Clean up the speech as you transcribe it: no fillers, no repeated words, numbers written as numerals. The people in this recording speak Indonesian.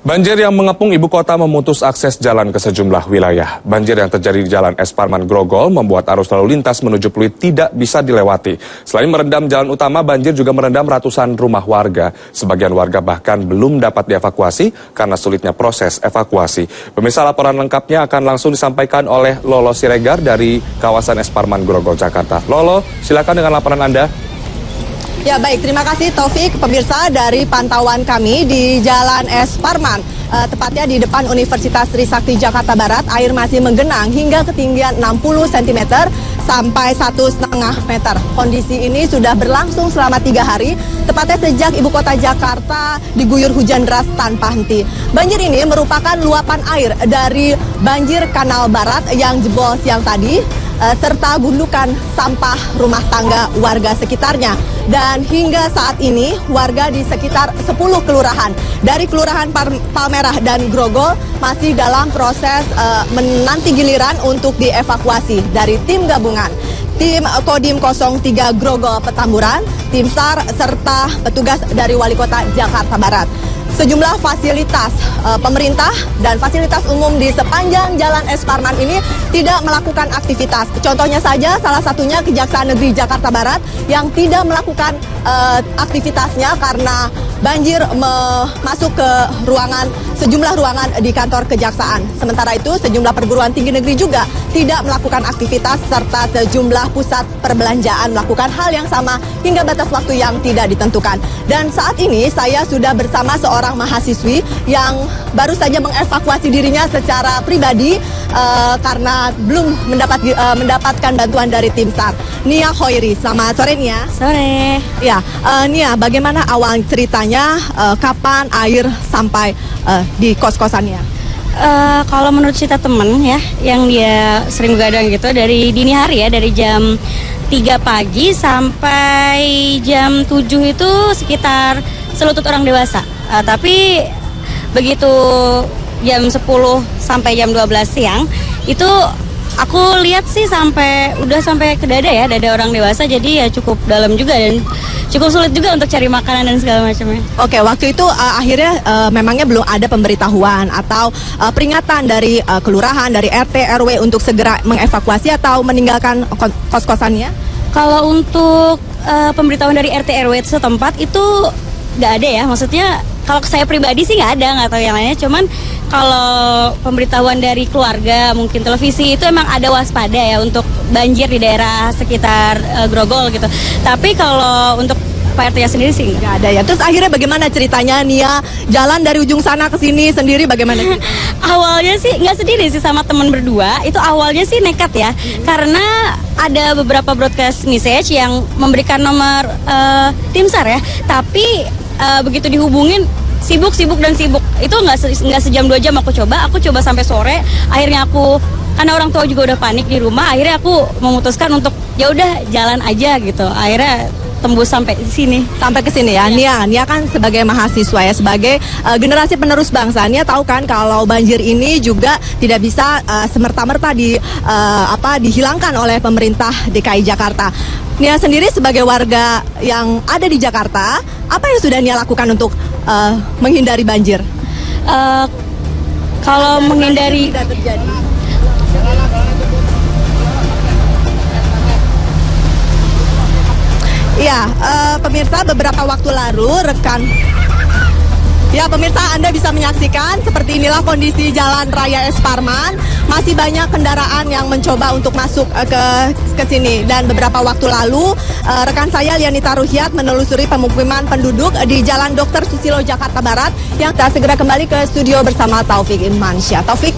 Banjir yang mengepung ibu kota memutus akses jalan ke sejumlah wilayah. Banjir yang terjadi di Jalan Es Parman Grogol membuat arus lalu lintas menuju Pluit tidak bisa dilewati. Selain merendam jalan utama, banjir juga merendam ratusan rumah warga. Sebagian warga bahkan belum dapat dievakuasi karena sulitnya proses evakuasi. Pemirsa, laporan lengkapnya akan langsung disampaikan oleh Lolo Siregar dari kawasan Es Parman Grogol, Jakarta. Lolo, silakan dengan laporan Anda. Ya baik, terima kasih Taufik. Pemirsa, dari pantauan kami di Jalan Es Parman, tepatnya di depan Universitas Trisakti Jakarta Barat, air masih menggenang hingga ketinggian 60 cm sampai 1,5 meter. Kondisi ini sudah berlangsung selama 3 hari, tepatnya sejak ibu kota Jakarta diguyur hujan deras tanpa henti. Banjir ini merupakan luapan air dari banjir Kanal Barat yang jebol siang tadi, serta gundukan sampah rumah tangga warga sekitarnya. Dan hingga saat ini warga di sekitar 10 kelurahan dari Kelurahan Palmerah dan Grogol masih dalam proses menanti giliran untuk dievakuasi dari tim gabungan, tim Kodim 03 Grogol Petamburan, tim SAR, serta petugas dari Wali Kota Jakarta Barat. Sejumlah fasilitas pemerintah dan fasilitas umum di sepanjang Jalan Es Parman ini tidak melakukan aktivitas. Contohnya saja, salah satunya Kejaksaan Negeri Jakarta Barat yang tidak melakukan aktivitasnya karena banjir masuk ke sejumlah ruangan di kantor kejaksaan. Sementara itu, sejumlah perguruan tinggi negeri juga tidak melakukan aktivitas, serta sejumlah pusat perbelanjaan melakukan hal yang sama hingga batas waktu yang tidak ditentukan. Dan saat ini saya sudah bersama seorang mahasiswi yang baru saja mengevakuasi dirinya secara pribadi karena belum mendapatkan bantuan dari tim SAR. Nia Hoiri, selamat sore Nia. Sore. Ya, Nia, bagaimana awal ceritanya, kapan air sampai di kos-kosannya? Kalau menurut cerita temen ya, yang dia sering begadang gitu dari dini hari ya, dari jam 3 pagi sampai jam 7 itu sekitar selutut orang dewasa. Tapi begitu jam 10 sampai jam 12 siang itu aku lihat sih udah sampai ke dada ya, dada orang dewasa, jadi ya cukup dalam juga dan cukup sulit juga untuk cari makanan dan segala macamnya. Oke, waktu itu akhirnya memangnya belum ada pemberitahuan atau peringatan dari kelurahan, dari RT, RW untuk segera mengevakuasi atau meninggalkan kos-kosannya? Kalau untuk pemberitahuan dari RT, RW setempat itu nggak ada ya, maksudnya kalau saya pribadi sih nggak tahu yang lainnya, cuman kalau pemberitahuan dari keluarga, mungkin televisi, itu emang ada waspada ya untuk banjir di daerah sekitar Grogol gitu. Tapi kalau untuk Pak RT sendiri sih nggak ada ya. Terus akhirnya bagaimana ceritanya Nia? Jalan dari ujung sana ke sini sendiri bagaimana? Awalnya sih nggak sendiri sih, sama teman berdua. Itu awalnya sih nekat ya, karena ada beberapa broadcast message yang memberikan nomor tim SAR ya. Tapi begitu dihubungin sibuk itu nggak sejam 2 jam aku coba sampai sore. Akhirnya karena orang tua juga udah panik di rumah, akhirnya aku memutuskan untuk ya udah jalan aja gitu. Akhirnya tembus sampai sini. Sampai ke sini ya. Nia kan sebagai mahasiswa ya, sebagai generasi penerus bangsa. Nia tahu kan kalau banjir ini juga tidak bisa semerta-merta dihilangkan oleh pemerintah DKI Jakarta. Nia sendiri sebagai warga yang ada di Jakarta, apa yang sudah Nia lakukan untuk menghindari banjir? Kalau menghindari tidak terjadi. Ya, pemirsa, beberapa waktu lalu pemirsa, Anda bisa menyaksikan seperti inilah kondisi Jalan Raya Es Parman. Masih banyak kendaraan yang mencoba untuk masuk ke sini. Dan beberapa waktu lalu, rekan saya Lianita Ruhiat menelusuri pemukiman penduduk di Jalan Dr. Susilo Jakarta Barat yang tak segera kembali ke studio bersama Taufik Irmansyah. Taufik.